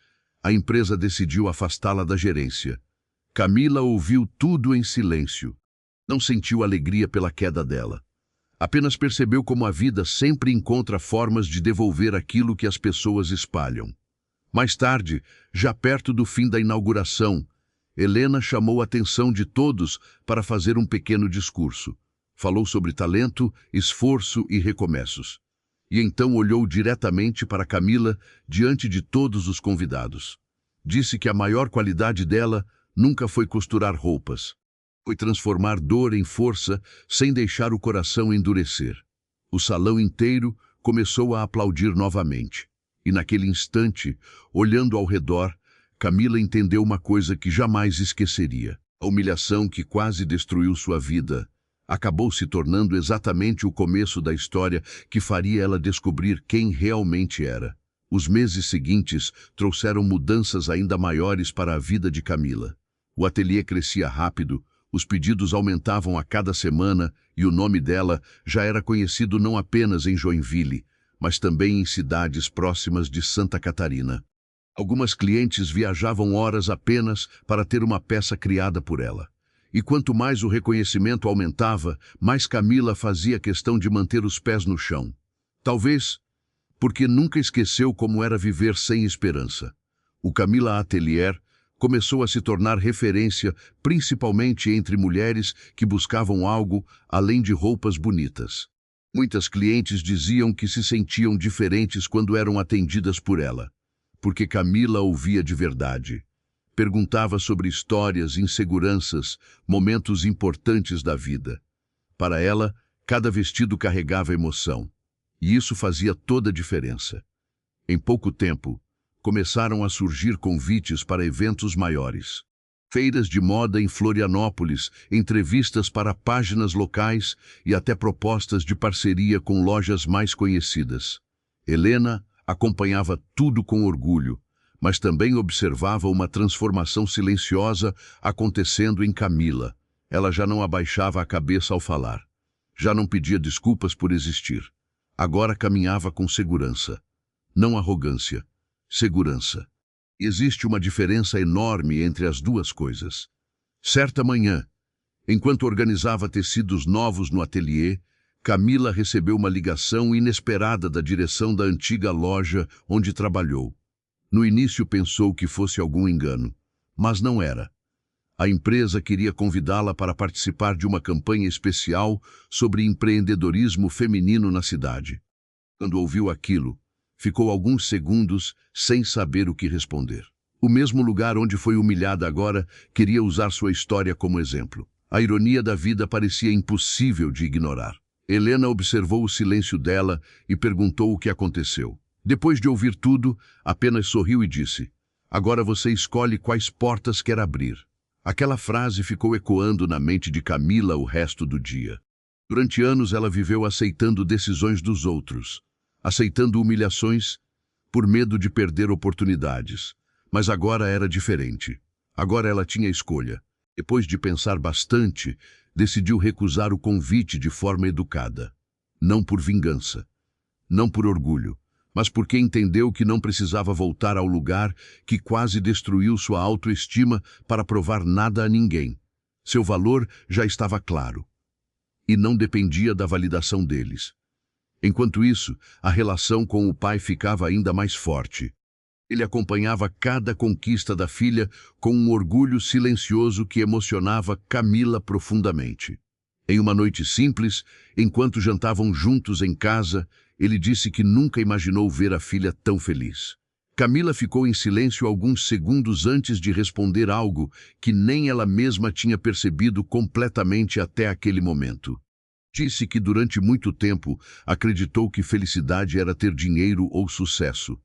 a empresa decidiu afastá-la da gerência. Camila ouviu tudo em silêncio. Não sentiu alegria pela queda dela. Apenas percebeu como a vida sempre encontra formas de devolver aquilo que as pessoas espalham. Mais tarde, já perto do fim da inauguração, Helena chamou a atenção de todos para fazer um pequeno discurso. Falou sobre talento, esforço e recomeços. E então olhou diretamente para Camila diante de todos os convidados. Disse que a maior qualidade dela nunca foi costurar roupas. Foi transformar dor em força sem deixar o coração endurecer. O salão inteiro começou a aplaudir novamente. E naquele instante, olhando ao redor, Camila entendeu uma coisa que jamais esqueceria. A humilhação que quase destruiu sua vida acabou se tornando exatamente o começo da história que faria ela descobrir quem realmente era. Os meses seguintes trouxeram mudanças ainda maiores para a vida de Camila. O ateliê crescia rápido, os pedidos aumentavam a cada semana e o nome dela já era conhecido não apenas em Joinville, mas também em cidades próximas de Santa Catarina. Algumas clientes viajavam horas apenas para ter uma peça criada por ela. E quanto mais o reconhecimento aumentava, mais Camila fazia questão de manter os pés no chão. Talvez porque nunca esqueceu como era viver sem esperança. O Camila Atelier começou a se tornar referência principalmente entre mulheres que buscavam algo além de roupas bonitas. Muitas clientes diziam que se sentiam diferentes quando eram atendidas por ela, porque Camila ouvia de verdade. Perguntava sobre histórias, inseguranças, momentos importantes da vida. Para ela, cada vestido carregava emoção, e isso fazia toda a diferença. Em pouco tempo, começaram a surgir convites para eventos maiores. Feiras de moda em Florianópolis, entrevistas para páginas locais e até propostas de parceria com lojas mais conhecidas. Helena acompanhava tudo com orgulho, mas também observava uma transformação silenciosa acontecendo em Camila. Ela já não abaixava a cabeça ao falar. Já não pedia desculpas por existir. Agora caminhava com segurança. Não arrogância, segurança. Existe uma diferença enorme entre as duas coisas. Certa manhã, enquanto organizava tecidos novos no ateliê, Camila recebeu uma ligação inesperada da direção da antiga loja onde trabalhou. No início pensou que fosse algum engano, mas não era. A empresa queria convidá-la para participar de uma campanha especial sobre empreendedorismo feminino na cidade. Quando ouviu aquilo, ficou alguns segundos sem saber o que responder. O mesmo lugar onde foi humilhada agora queria usar sua história como exemplo. A ironia da vida parecia impossível de ignorar. Helena observou o silêncio dela e perguntou o que aconteceu. Depois de ouvir tudo, apenas sorriu e disse: "Agora você escolhe quais portas quer abrir." Aquela frase ficou ecoando na mente de Camila o resto do dia. Durante anos ela viveu aceitando decisões dos outros, aceitando humilhações por medo de perder oportunidades. Mas agora era diferente. Agora ela tinha escolha. Depois de pensar bastante, decidiu recusar o convite de forma educada. Não por vingança, não por orgulho, mas porque entendeu que não precisava voltar ao lugar que quase destruiu sua autoestima para provar nada a ninguém. Seu valor já estava claro, e não dependia da validação deles. Enquanto isso, a relação com o pai ficava ainda mais forte. Ele acompanhava cada conquista da filha com um orgulho silencioso que emocionava Camila profundamente. Em uma noite simples, enquanto jantavam juntos em casa, ele disse que nunca imaginou ver a filha tão feliz. Camila ficou em silêncio alguns segundos antes de responder algo que nem ela mesma tinha percebido completamente até aquele momento. Disse que durante muito tempo acreditou que felicidade era ter dinheiro ou sucesso.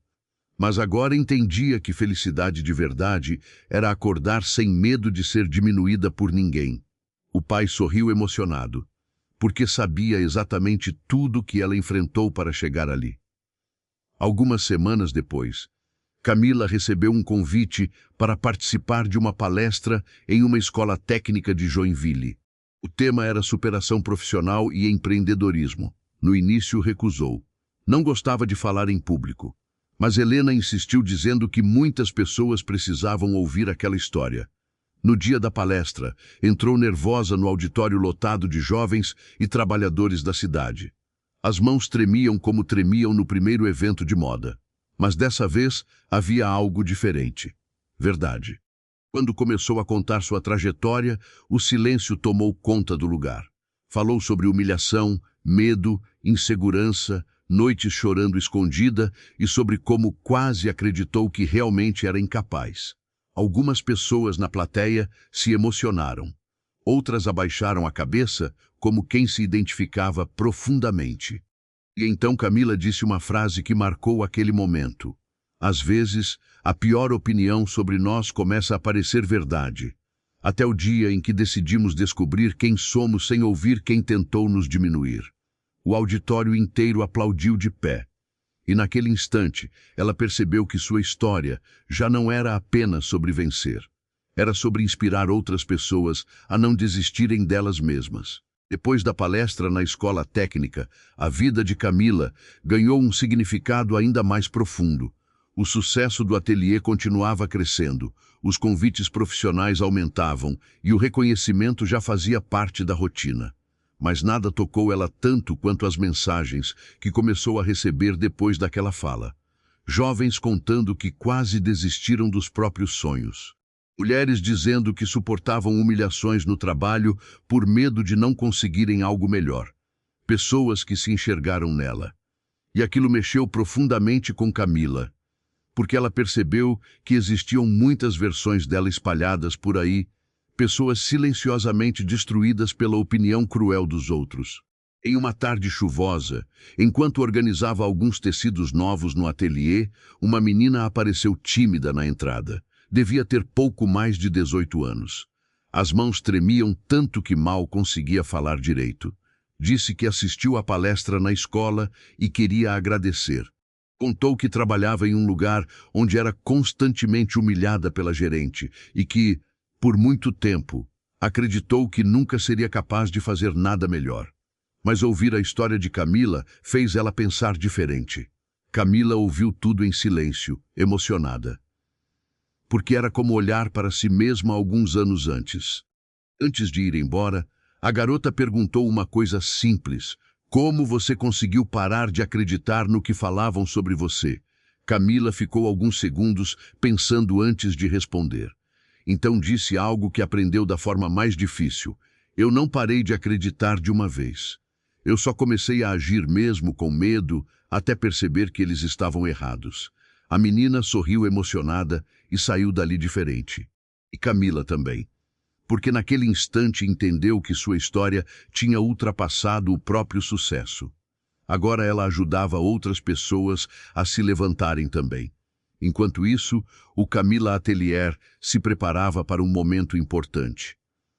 Mas agora entendia que felicidade de verdade era acordar sem medo de ser diminuída por ninguém. O pai sorriu emocionado, porque sabia exatamente tudo que ela enfrentou para chegar ali. Algumas semanas depois, Camila recebeu um convite para participar de uma palestra em uma escola técnica de Joinville. O tema era superação profissional e empreendedorismo. No início recusou. Não gostava de falar em público. Mas Helena insistiu dizendo que muitas pessoas precisavam ouvir aquela história. No dia da palestra, entrou nervosa no auditório lotado de jovens e trabalhadores da cidade. As mãos tremiam como tremiam no primeiro evento de moda. Mas dessa vez havia algo diferente. Verdade. Quando começou a contar sua trajetória, o silêncio tomou conta do lugar. Falou sobre humilhação, medo, insegurança, noites chorando escondida e sobre como quase acreditou que realmente era incapaz. Algumas pessoas na plateia se emocionaram. Outras abaixaram a cabeça como quem se identificava profundamente. E então Camila disse uma frase que marcou aquele momento. Às vezes, a pior opinião sobre nós começa a parecer verdade, até o dia em que decidimos descobrir quem somos sem ouvir quem tentou nos diminuir. O auditório inteiro aplaudiu de pé. E naquele instante, ela percebeu que sua história já não era apenas sobre vencer. Era sobre inspirar outras pessoas a não desistirem delas mesmas. Depois da palestra na escola técnica, a vida de Camila ganhou um significado ainda mais profundo. O sucesso do ateliê continuava crescendo, os convites profissionais aumentavam e o reconhecimento já fazia parte da rotina. Mas nada tocou ela tanto quanto as mensagens que começou a receber depois daquela fala. Jovens contando que quase desistiram dos próprios sonhos. Mulheres dizendo que suportavam humilhações no trabalho por medo de não conseguirem algo melhor. Pessoas que se enxergaram nela. E aquilo mexeu profundamente com Camila, porque ela percebeu que existiam muitas versões dela espalhadas por aí, pessoas silenciosamente destruídas pela opinião cruel dos outros. Em uma tarde chuvosa, enquanto organizava alguns tecidos novos no ateliê, uma menina apareceu tímida na entrada. Devia ter pouco mais de 18 anos. As mãos tremiam tanto que mal conseguia falar direito. Disse que assistiu à palestra na escola e queria agradecer. Contou que trabalhava em um lugar onde era constantemente humilhada pela gerente e que, por muito tempo, acreditou que nunca seria capaz de fazer nada melhor. Mas ouvir a história de Camila fez ela pensar diferente. Camila ouviu tudo em silêncio, emocionada. Porque era como olhar para si mesma alguns anos antes. Antes de ir embora, a garota perguntou uma coisa simples. Como você conseguiu parar de acreditar no que falavam sobre você? Camila ficou alguns segundos pensando antes de responder. Então disse algo que aprendeu da forma mais difícil. Eu não parei de acreditar de uma vez. Eu só comecei a agir mesmo com medo até perceber que eles estavam errados. A menina sorriu emocionada e saiu dali diferente. E Camila também. Porque naquele instante entendeu que sua história tinha ultrapassado o próprio sucesso. Agora ela ajudava outras pessoas a se levantarem também. Enquanto isso, o Camila Atelier se preparava para um momento importante.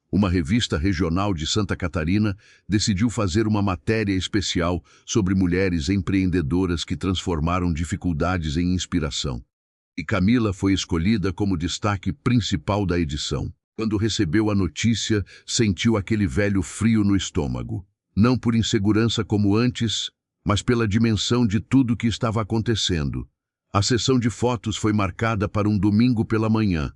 Uma revista regional de Santa Catarina decidiu fazer uma matéria especial sobre mulheres empreendedoras que transformaram dificuldades em inspiração. E Camila foi escolhida como destaque principal da edição. Quando recebeu a notícia, sentiu aquele velho frio no estômago. Não por insegurança como antes, mas pela dimensão de tudo que estava acontecendo. A sessão de fotos foi marcada para um domingo pela manhã.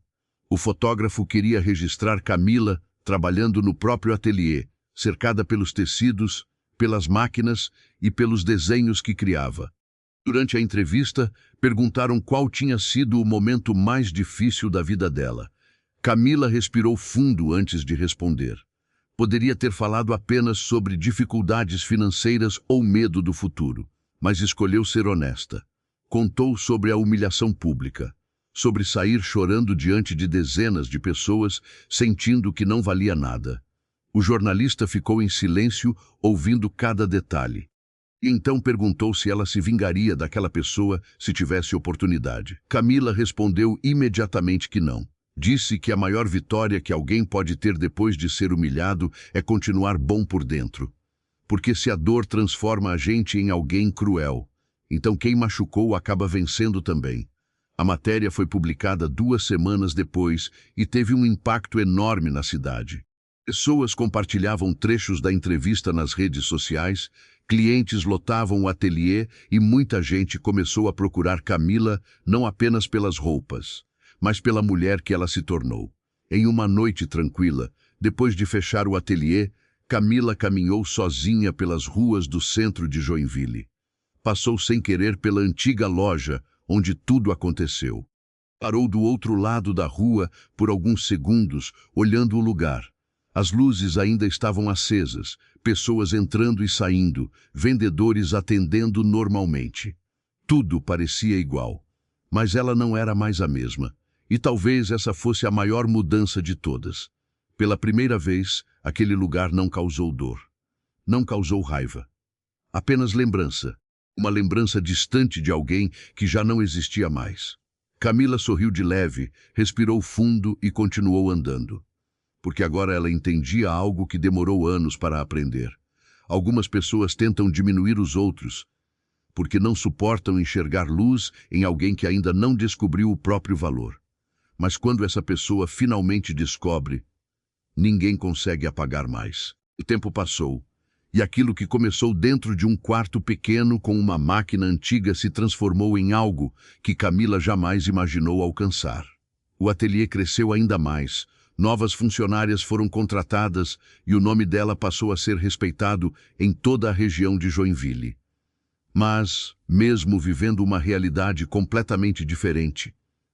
O fotógrafo queria registrar Camila trabalhando no próprio ateliê, cercada pelos tecidos, pelas máquinas e pelos desenhos que criava. Durante a entrevista, perguntaram qual tinha sido o momento mais difícil da vida dela. Camila respirou fundo antes de responder. Poderia ter falado apenas sobre dificuldades financeiras ou medo do futuro, mas escolheu ser honesta. Contou sobre a humilhação pública, sobre sair chorando diante de dezenas de pessoas, sentindo que não valia nada. O jornalista ficou em silêncio, ouvindo cada detalhe. E então perguntou se ela se vingaria daquela pessoa se tivesse oportunidade. Camila respondeu imediatamente que não. Disse que a maior vitória que alguém pode ter depois de ser humilhado é continuar bom por dentro. Porque se a dor transforma a gente em alguém cruel, então quem machucou acaba vencendo também. A matéria foi publicada 2 semanas depois e teve um impacto enorme na cidade. Pessoas compartilhavam trechos da entrevista nas redes sociais, clientes lotavam o ateliê e muita gente começou a procurar Camila não apenas pelas roupas, mas pela mulher que ela se tornou. Em uma noite tranquila, depois de fechar o ateliê, Camila caminhou sozinha pelas ruas do centro de Joinville. Passou sem querer pela antiga loja onde tudo aconteceu. Parou do outro lado da rua por alguns segundos, olhando o lugar. As luzes ainda estavam acesas, pessoas entrando e saindo, vendedores atendendo normalmente. Tudo parecia igual, mas ela não era mais a mesma. E talvez essa fosse a maior mudança de todas. Pela primeira vez, aquele lugar não causou dor. Não causou raiva. Apenas lembrança. Uma lembrança distante de alguém que já não existia mais. Camila sorriu de leve, respirou fundo e continuou andando. Porque agora ela entendia algo que demorou anos para aprender. Algumas pessoas tentam diminuir os outros, porque não suportam enxergar luz em alguém que ainda não descobriu o próprio valor. Mas quando essa pessoa finalmente descobre, ninguém consegue apagar mais. O tempo passou, e aquilo que começou dentro de um quarto pequeno com uma máquina antiga se transformou em algo que Camila jamais imaginou alcançar. O ateliê cresceu ainda mais, novas funcionárias foram contratadas e o nome dela passou a ser respeitado em toda a região de Joinville. Mas, mesmo vivendo uma realidade completamente diferente,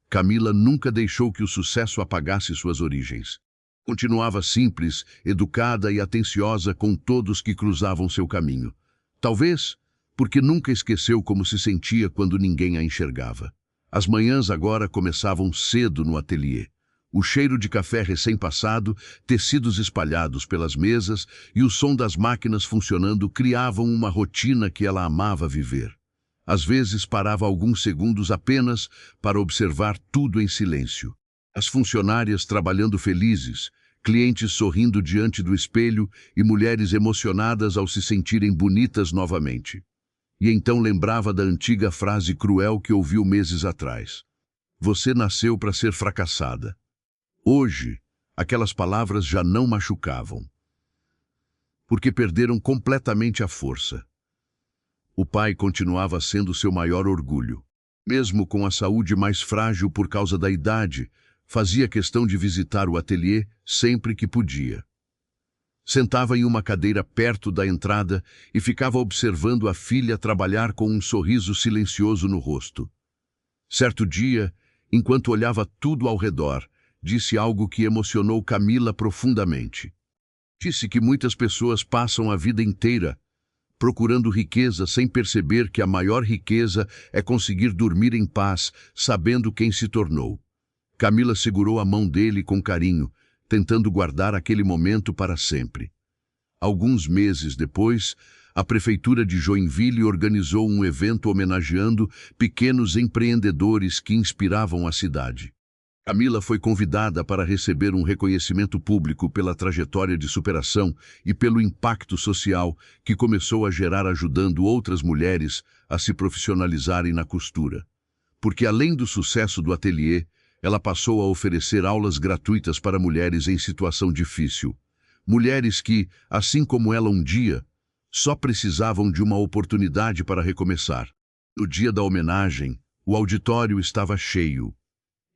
Camila nunca deixou que o sucesso apagasse suas origens. Continuava simples, educada e atenciosa com todos que cruzavam seu caminho. Talvez porque nunca esqueceu como se sentia quando ninguém a enxergava. As manhãs agora começavam cedo no ateliê. O cheiro de café recém-passado, tecidos espalhados pelas mesas e o som das máquinas funcionando criavam uma rotina que ela amava viver. Às vezes parava alguns segundos apenas para observar tudo em silêncio. As funcionárias trabalhando felizes, clientes sorrindo diante do espelho e mulheres emocionadas ao se sentirem bonitas novamente. E então lembrava da antiga frase cruel que ouviu meses atrás. Você nasceu para ser fracassada. Hoje, aquelas palavras já não machucavam, porque perderam completamente a força. O pai continuava sendo seu maior orgulho. Mesmo com a saúde mais frágil por causa da idade, fazia questão de visitar o ateliê sempre que podia. Sentava em uma cadeira perto da entrada e ficava observando a filha trabalhar com um sorriso silencioso no rosto. Certo dia, enquanto olhava tudo ao redor, disse algo que emocionou Camila profundamente. Disse que muitas pessoas passam a vida inteira procurando riqueza sem perceber que a maior riqueza é conseguir dormir em paz, sabendo quem se tornou. Camila segurou a mão dele com carinho, tentando guardar aquele momento para sempre. Alguns meses depois, a Prefeitura de Joinville organizou um evento homenageando pequenos empreendedores que inspiravam a cidade. Camila foi convidada para receber um reconhecimento público pela trajetória de superação e pelo impacto social que começou a gerar ajudando outras mulheres a se profissionalizarem na costura. Porque além do sucesso do ateliê, ela passou a oferecer aulas gratuitas para mulheres em situação difícil. Mulheres que, assim como ela um dia, só precisavam de uma oportunidade para recomeçar. No dia da homenagem, o auditório estava cheio.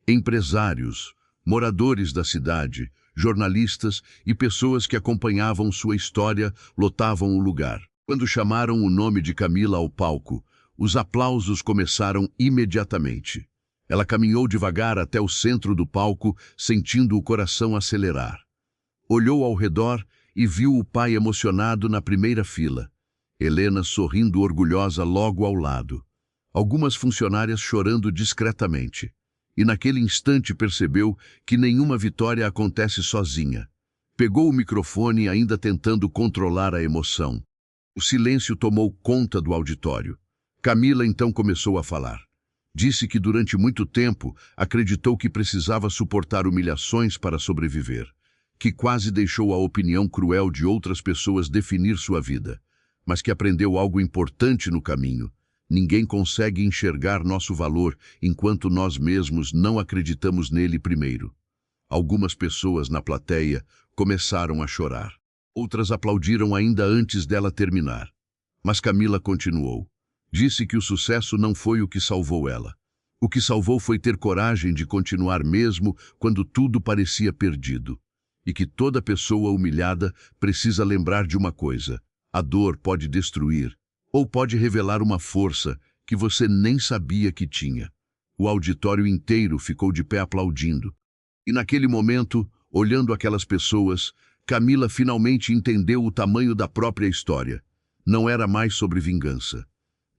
Empresários, moradores da cidade, jornalistas e pessoas que acompanhavam sua história lotavam o lugar. Quando chamaram o nome de Camila ao palco, os aplausos começaram imediatamente. Ela caminhou devagar até o centro do palco, sentindo o coração acelerar. Olhou ao redor e viu o pai emocionado na primeira fila. Helena sorrindo orgulhosa logo ao lado. Algumas funcionárias chorando discretamente. E naquele instante percebeu que nenhuma vitória acontece sozinha. Pegou o microfone ainda tentando controlar a emoção. O silêncio tomou conta do auditório. Camila então começou a falar. Disse que durante muito tempo acreditou que precisava suportar humilhações para sobreviver, que quase deixou a opinião cruel de outras pessoas definir sua vida, mas que aprendeu algo importante no caminho. Ninguém consegue enxergar nosso valor enquanto nós mesmos não acreditamos nele primeiro. Algumas pessoas na plateia começaram a chorar. Outras aplaudiram ainda antes dela terminar. Mas Camila continuou. Disse que o sucesso não foi o que salvou ela. O que salvou foi ter coragem de continuar mesmo quando tudo parecia perdido. E que toda pessoa humilhada precisa lembrar de uma coisa: a dor pode destruir, ou pode revelar uma força que você nem sabia que tinha. O auditório inteiro ficou de pé aplaudindo. E naquele momento, olhando aquelas pessoas, Camila finalmente entendeu o tamanho da própria história. Não era mais sobre vingança.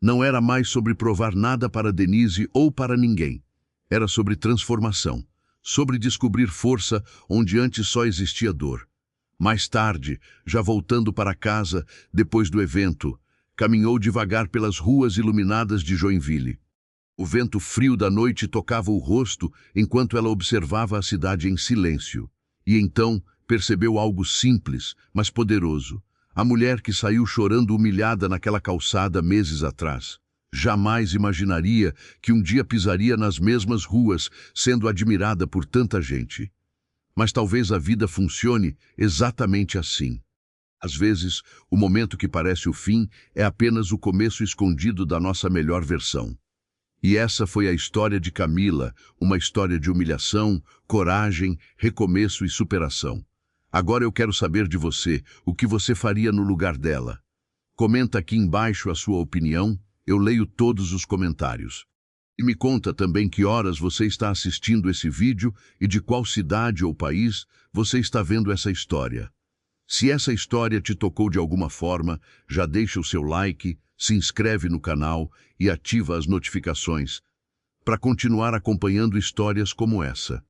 Não era mais sobre provar nada para Denise ou para ninguém. Era sobre transformação, sobre descobrir força onde antes só existia dor. Mais tarde, já voltando para casa, depois do evento, caminhou devagar pelas ruas iluminadas de Joinville. O vento frio da noite tocava o rosto enquanto ela observava a cidade em silêncio. E então percebeu algo simples, mas poderoso. A mulher que saiu chorando humilhada naquela calçada meses atrás. Jamais imaginaria que um dia pisaria nas mesmas ruas, sendo admirada por tanta gente. Mas talvez a vida funcione exatamente assim. Às vezes, o momento que parece o fim é apenas o começo escondido da nossa melhor versão. E essa foi a história de Camila, uma história de humilhação, coragem, recomeço e superação. Agora eu quero saber de você, o que você faria no lugar dela. Comenta aqui embaixo a sua opinião, eu leio todos os comentários. E me conta também que horas você está assistindo esse vídeo e de qual cidade ou país você está vendo essa história. Se essa história te tocou de alguma forma, já deixa o seu like, se inscreve no canal e ativa as notificações para continuar acompanhando histórias como essa.